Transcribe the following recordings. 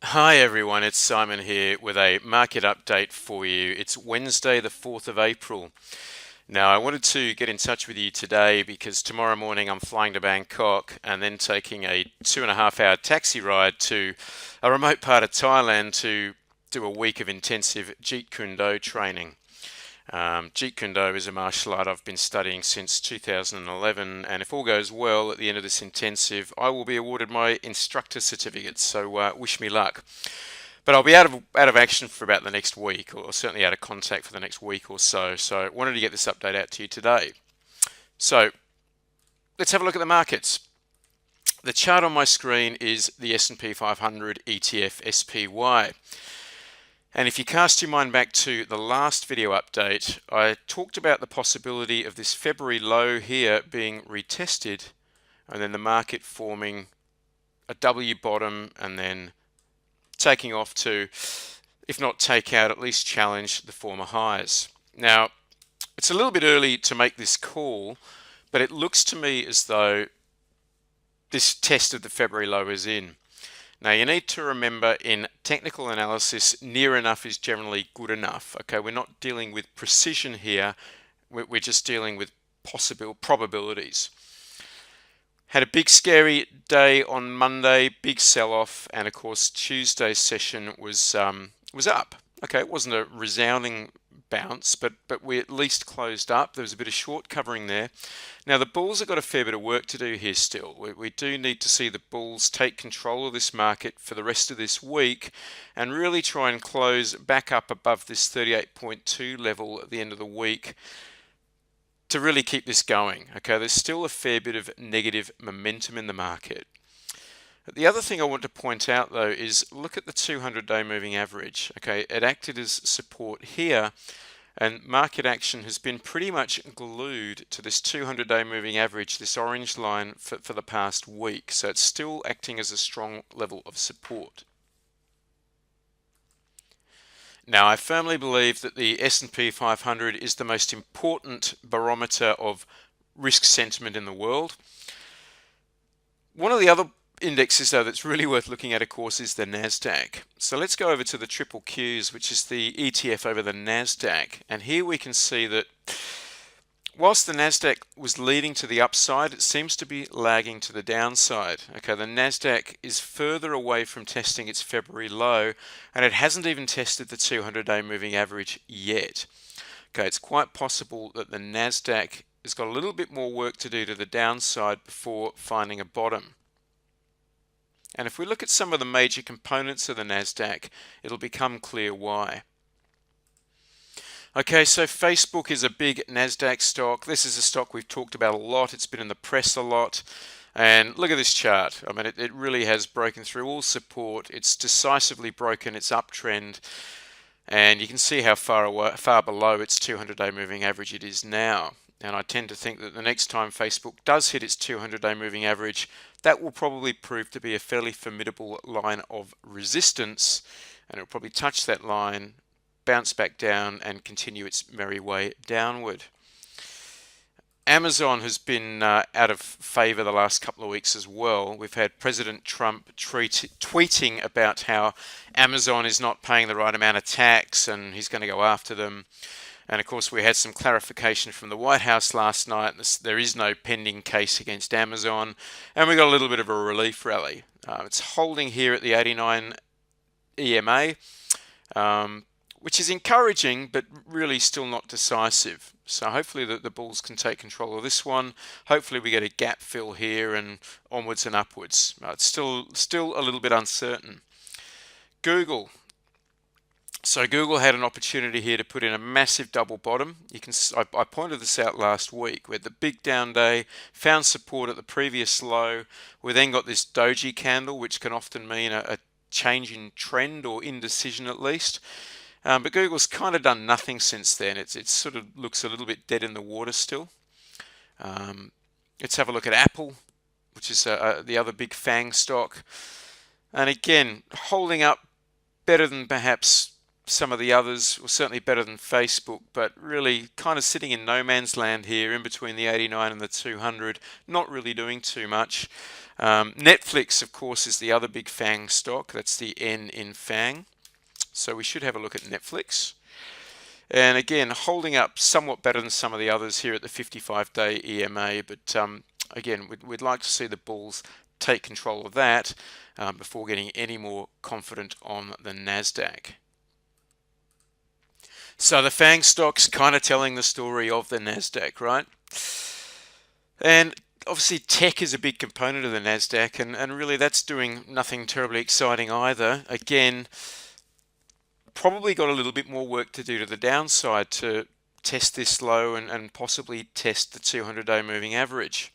Hi everyone, it's Simon here with a market update for you. It's Wednesday, the 4th of April. Now, I wanted to get in touch with you today because tomorrow morning I'm flying to Bangkok and then taking a 2.5 hour taxi ride to a remote part of Thailand to do a week of intensive Jeet Kune Do training. Jeet Kune Do is a martial art I've been studying since 2011, and if all goes well at the end of this intensive, I will be awarded my instructor certificate. So wish me luck. But I'll be out of action for about the next week, or certainly out of contact for the next week or so. So I wanted to get this update out to you today. So let's have a look at the markets. The chart on my screen is the S&P 500 ETF SPY. And if you cast your mind back to the last video update, I talked about the possibility of this February low here being retested and then the market forming a W bottom and then taking off to, if not take out, at least challenge the former highs. Now, it's a little bit early to make this call, but it looks to me as though this test of the February low is in. Now you need to remember in technical analysis, near enough is generally good enough. Okay, we're not dealing with precision here, we're just dealing with possible probabilities. Had a big scary day on Monday, big sell-off, and of course Tuesday's session was up. Okay, it wasn't a resounding bounce, but we at least closed up. There was a bit of short covering there. Now the bulls have got a fair bit of work to do here still. We do need to see the bulls take control of this market for the rest of this week and really try and close back up above this 38.2 level at the end of the week to really keep this going. Okay, there's still a fair bit of negative momentum in the market. The other thing I want to point out though is look at the 200-day moving average. Okay, it acted as support here, and market action has been pretty much glued to this 200-day moving average, this orange line, for the past week. So it's still acting as a strong level of support. Now, I firmly believe that the S&P 500 is the most important barometer of risk sentiment in the world. One of the other indexes though that's really worth looking at, of course, is the Nasdaq. So let's go over to the triple Qs, which is the ETF over the Nasdaq, and here we can see that whilst the Nasdaq was leading to the upside, it seems to be lagging to the downside. Okay, the Nasdaq is further away from testing its February low, and it hasn't even tested the 200-day moving average yet. Okay, it's quite possible that the Nasdaq has got a little bit more work to do to the downside before finding a bottom. And if we look at some of the major components of the Nasdaq, it'll become clear why. Okay, so Facebook is a big Nasdaq stock. This is a stock we've talked about a lot. It's been in the press a lot. And look at this chart. I mean, it really has broken through all support. It's decisively broken its uptrend. And you can see how far below its 200-day moving average it is now. And I tend to think that the next time Facebook does hit its 200-day moving average, that will probably prove to be a fairly formidable line of resistance, and it'll probably touch that line, bounce back down, and continue its merry way downward. Amazon has been out of favor the last couple of weeks as well. We've had President Trump tweeting about how Amazon is not paying the right amount of tax and he's going to go after them. And of course, we had some clarification from the White House last night. There is no pending case against Amazon. And we got a little bit of a relief rally. It's holding here at the 89 EMA, which is encouraging, but really still not decisive. So hopefully the bulls can take control of this one. Hopefully we get a gap fill here and onwards and upwards. It's still a little bit uncertain. Google. So Google had an opportunity here to put in a massive double bottom. I pointed this out last week. We had the big down day, found support at the previous low. We then got this doji candle, which can often mean a change in trend or indecision at least. But Google's kind of done nothing since then. It sort of looks a little bit dead in the water still. Let's have a look at Apple, which is the other big FANG stock. And again, holding up better than perhaps some of the others, or certainly better than Facebook, but really kind of sitting in no man's land here in between the 89 and the 200, not really doing too much. Netflix, of course, is the other big FANG stock. That's the N in FANG. So we should have a look at Netflix. And again, holding up somewhat better than some of the others here at the 55-day EMA. But again, we'd like to see the bulls take control of that before getting any more confident on the Nasdaq. So the FANG stock's kind of telling the story of the Nasdaq, right? And obviously tech is a big component of the Nasdaq, and really that's doing nothing terribly exciting either. Again, probably got a little bit more work to do to the downside to test this low and possibly test the 200-day moving average.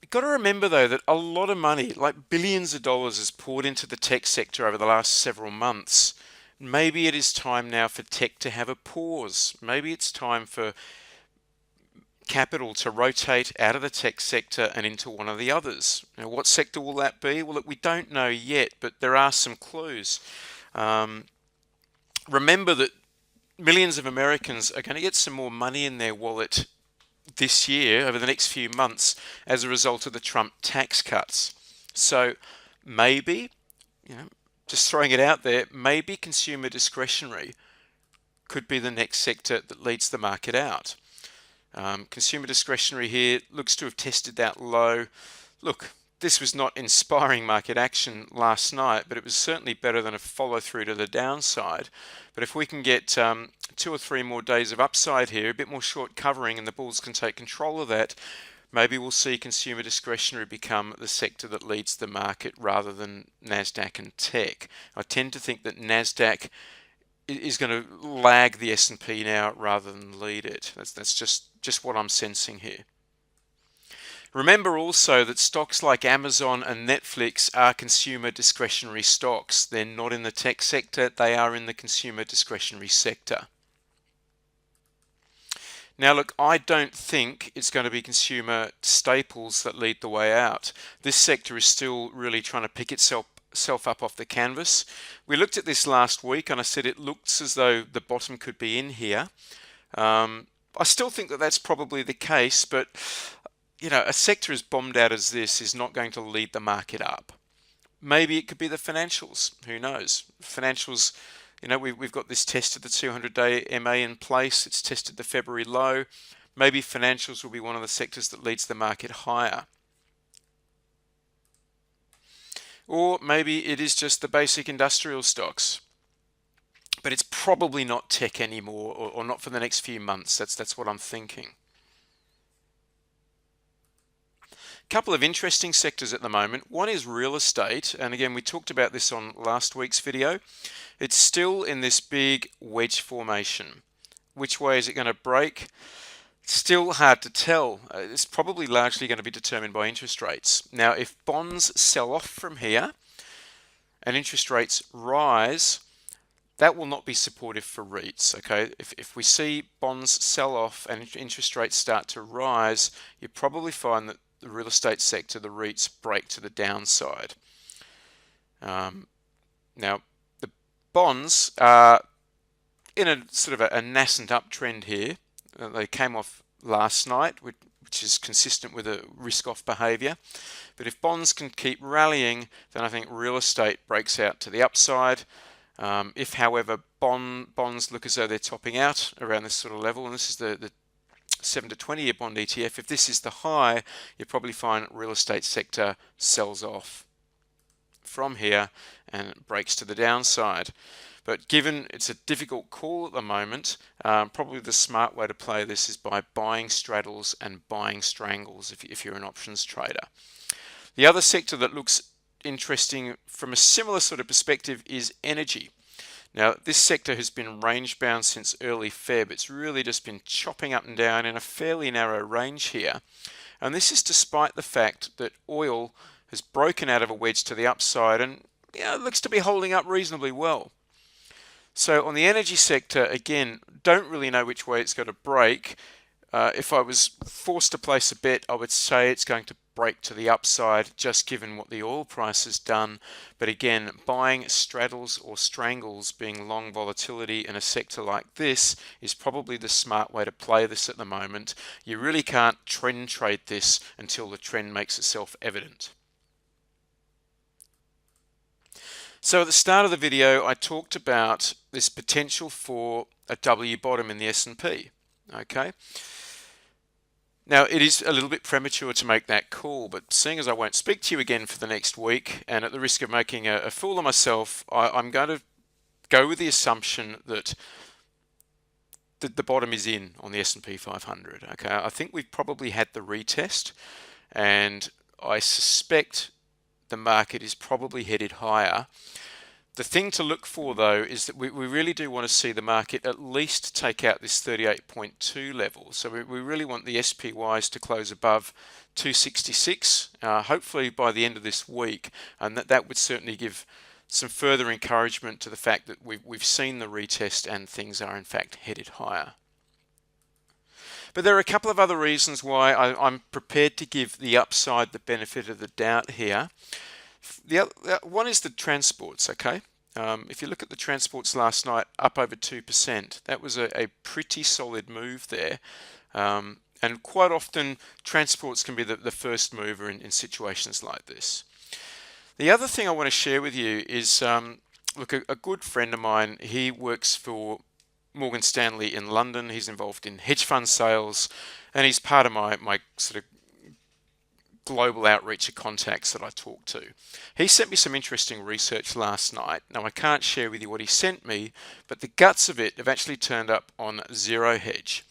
You've got to remember though that a lot of money, like billions of dollars, is poured into the tech sector over the last several months. Maybe it is time now for tech to have a pause. Maybe it's time for capital to rotate out of the tech sector and into one of the others. Now, what sector will that be? Well, look, we don't know yet, but there are some clues. Remember that millions of Americans are going to get some more money in their wallet this year, over the next few months, as a result of the Trump tax cuts. So maybe, just throwing it out there, maybe consumer discretionary could be the next sector that leads the market out. Consumer discretionary here looks to have tested that low. Look, this was not inspiring market action last night, but it was certainly better than a follow through to the downside. But if we can get 2 or 3 more days of upside here, a bit more short covering, and the bulls can take control of that, maybe we'll see consumer discretionary become the sector that leads the market rather than Nasdaq and tech. I tend to think that Nasdaq is going to lag the S&P now rather than lead it. That's just what I'm sensing here. Remember also that stocks like Amazon and Netflix are consumer discretionary stocks. They're not in the tech sector, they are in the consumer discretionary sector. Now look, I don't think it's going to be consumer staples that lead the way out. This sector is still really trying to pick itself up off the canvas. We looked at this last week and I said it looks as though the bottom could be in here. I still think that that's probably the case, but a sector as bombed out as this is not going to lead the market up. Maybe it could be the financials. Who knows? Financials, we've got this test of the 200-day MA in place. It's tested the February low. Maybe financials will be one of the sectors that leads the market higher. Or maybe it is just the basic industrial stocks. But it's probably not tech anymore, or not for the next few months. That's what I'm thinking. Couple of interesting sectors at the moment. One is real estate, and again we talked about this on last week's video. It's still in this big wedge formation. Which way is it going to break? Still hard to tell. It's probably largely going to be determined by interest rates. Now if bonds sell off from here and interest rates rise, that will not be supportive for REITs. Okay, if we see bonds sell off and interest rates start to rise, you probably find that the real estate sector, the REITs, break to the downside. Now, the bonds are in a sort of a nascent uptrend here. They came off last night, which is consistent with a risk-off behaviour. But if bonds can keep rallying, then I think real estate breaks out to the upside. If, however, bonds look as though they're topping out around this sort of level, and this is the 7 to 20 year bond ETF, if this is the high, you probably find real estate sector sells off from here and breaks to the downside. But given it's a difficult call at the moment, probably the smart way to play this is by buying straddles and buying strangles if you're an options trader. The other sector that looks interesting from a similar sort of perspective is energy. Now, this sector has been range bound since early Feb. It's really just been chopping up and down in a fairly narrow range here. And this is despite the fact that oil has broken out of a wedge to the upside and it looks to be holding up reasonably well. So on the energy sector, again, don't really know which way it's going to break. If I was forced to place a bet, I would say it's going to break to the upside just given what the oil price has done. But again, buying straddles or strangles, being long volatility in a sector like this, is probably the smart way to play this at the moment. You really can't trend trade this until the trend makes itself evident. So at the start of the video, I talked about this potential for a W bottom in the S&P. Okay. Now, it is a little bit premature to make that call, but seeing as I won't speak to you again for the next week, and at the risk of making a fool of myself, I'm going to go with the assumption that the bottom is in on the S&P 500. Okay, I think we've probably had the retest, and I suspect the market is probably headed higher. The thing to look for, though, is that we really do want to see the market at least take out this 38.2 level. So we really want the SPYs to close above 266, hopefully by the end of this week, and that would certainly give some further encouragement to the fact that we've seen the retest and things are in fact headed higher. But there are a couple of other reasons why I'm prepared to give the upside the benefit of the doubt here. The other one is the transports, okay? If you look at the transports last night, up over 2%, that was a pretty solid move there. And quite often, transports can be the first mover in situations like this. The other thing I want to share with you is, look, a good friend of mine, he works for Morgan Stanley in London. He's involved in hedge fund sales, and he's part of my sort of global outreach of contacts that I talk to. He sent me some interesting research last night. Now, I can't share with you what he sent me, but the guts of it have actually turned up on Zero Hedge.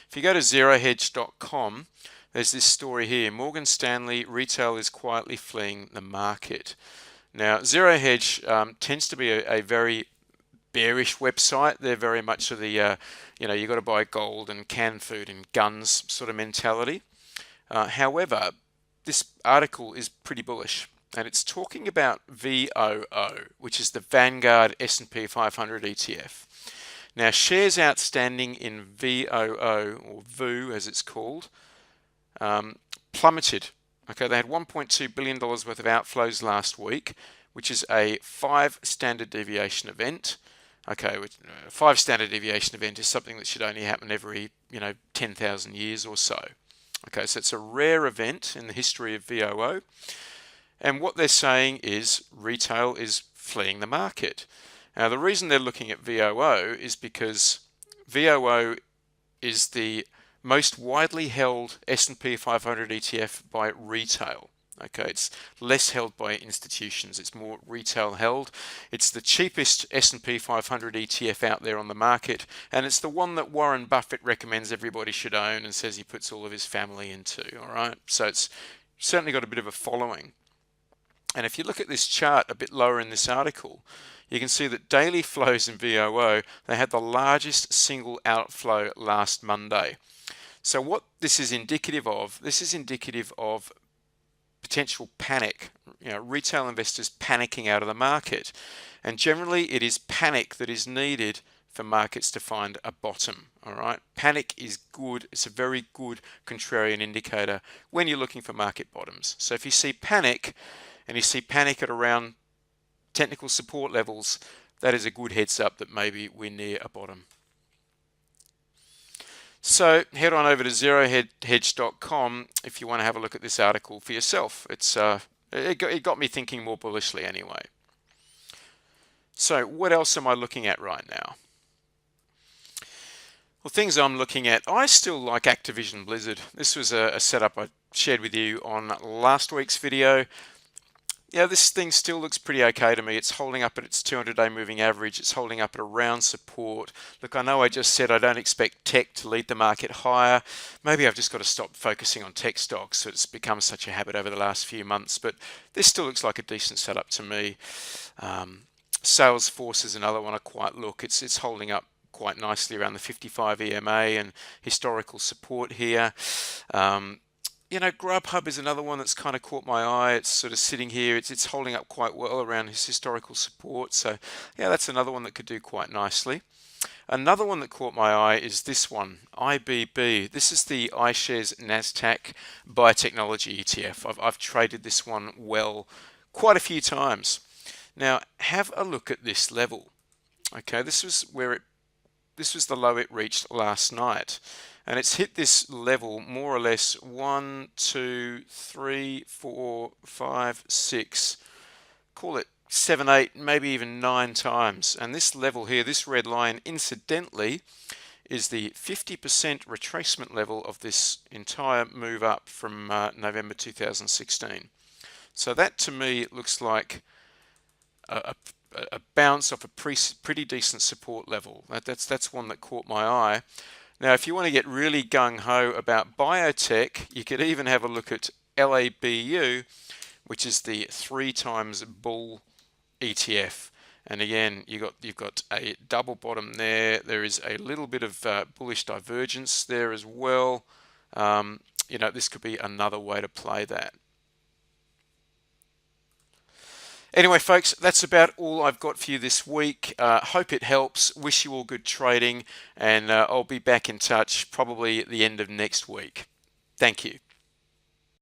If you go to zerohedge.com, there's this story here: Morgan Stanley, retail is quietly fleeing the market. Now, Zero Hedge tends to be a very bearish website. They're very much of the, you got to buy gold and canned food and guns sort of mentality. However, this article is pretty bullish, and it's talking about VOO, which is the Vanguard S&P 500 ETF. Now, shares outstanding in VOO, or VOO as it's called, plummeted. Okay, they had $1.2 billion worth of outflows last week, which is a 5 standard deviation event. Okay, a 5 standard deviation event is something that should only happen every 10,000 years or so. Okay, so it's a rare event in the history of VOO, and what they're saying is retail is fleeing the market. Now, the reason they're looking at VOO is because VOO is the most widely held S&P 500 ETF by retail. Okay, it's less held by institutions, it's more retail held. It's the cheapest S&P 500 ETF out there on the market, and it's the one that Warren Buffett recommends everybody should own and says he puts all of his family into, all right? So it's certainly got a bit of a following. And if you look at this chart a bit lower in this article, you can see that daily flows in VOO, they had the largest single outflow last Monday. So what this is indicative of potential panic, retail investors panicking out of the market. And generally it is panic that is needed for markets to find a bottom, all right? Panic is good. It's a very good contrarian indicator when you're looking for market bottoms. So if you see panic, and you see panic at around technical support levels, that is a good heads up that maybe we're near a bottom. So head on over to zerohedge.com if you want to have a look at this article for yourself. It got me thinking more bullishly anyway. So what else am I looking at right now? Well, things I'm looking at, I still like Activision Blizzard. This was a setup I shared with you on last week's video. Yeah, this thing still looks pretty okay to me. It's holding up at its 200-day moving average. It's holding up at around support. Look, I know I just said I don't expect tech to lead the market higher. Maybe I've just got to stop focusing on tech stocks. It's become such a habit over the last few months, but this still looks like a decent setup to me. Salesforce is another one I quite look. It's holding up quite nicely around the 55 EMA and historical support here. Grubhub is another one that's kind of caught my eye. It's sort of sitting here. It's holding up quite well around his historical support. So, yeah, that's another one that could do quite nicely. Another one that caught my eye is this one, IBB. This is the iShares Nasdaq Biotechnology ETF. I've traded this one well quite a few times. Now have a look at this level. Okay, this was the low it reached last night, and it's hit this level more or less 1, 2, 3, 4, 5, 6, call it 7, 8, maybe even 9 times. And this level here, this red line, incidentally, is the 50% retracement level of this entire move up from November 2016. So that to me looks like a bounce off a pretty decent support level. That's one that caught my eye. Now, if you want to get really gung-ho about biotech, you could even have a look at LABU, which is the 3 times bull ETF. And again, you've got a double bottom there. There is a little bit of bullish divergence there as well. This could be another way to play that. Anyway, folks, that's about all I've got for you this week. Hope it helps. Wish you all good trading, and I'll be back in touch probably at the end of next week. Thank you.